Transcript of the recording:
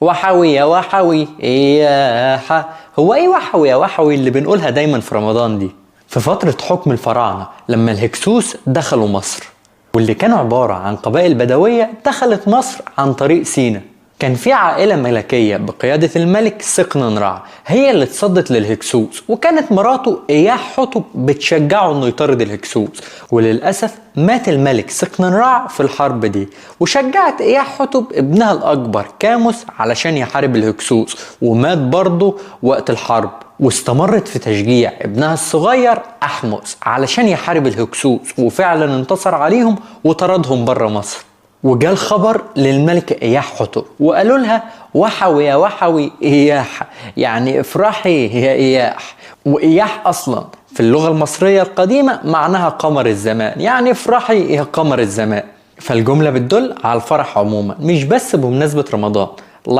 وحوي يا وحوي يا هو ايه وحوي يا وحوي اللي بنقولها دايما في رمضان دي؟ في فترة حكم الفراعنة لما الهكسوس دخلوا مصر، واللي كانوا عبارة عن قبائل بدوية دخلت مصر عن طريق سينا. كان في عائلة ملكية بقيادة الملك سقننرع هي اللي اتصدت للهكسوس، وكانت مراته إياح حتب بتشجعه انه يطارد الهكسوس. وللأسف مات الملك سقننرع في الحرب دي، وشجعت إياح حتب ابنها الأكبر كاموس علشان يحارب الهكسوس، ومات برضه وقت الحرب. واستمرت في تشجيع ابنها الصغير أحمس علشان يحارب الهكسوس، وفعلا انتصر عليهم وطردهم بره مصر. وجاء الخبر للملكة إياح حتب وقالوا لها وحوي يا وحوي إياح، يعني افرحي يا إياح. وإياح أصلا في اللغة المصرية القديمة معناها قمر الزمان، يعني افرحي يا قمر الزمان. فالجملة بتدل على الفرح عموما، مش بس بمناسبة رمضان. لايك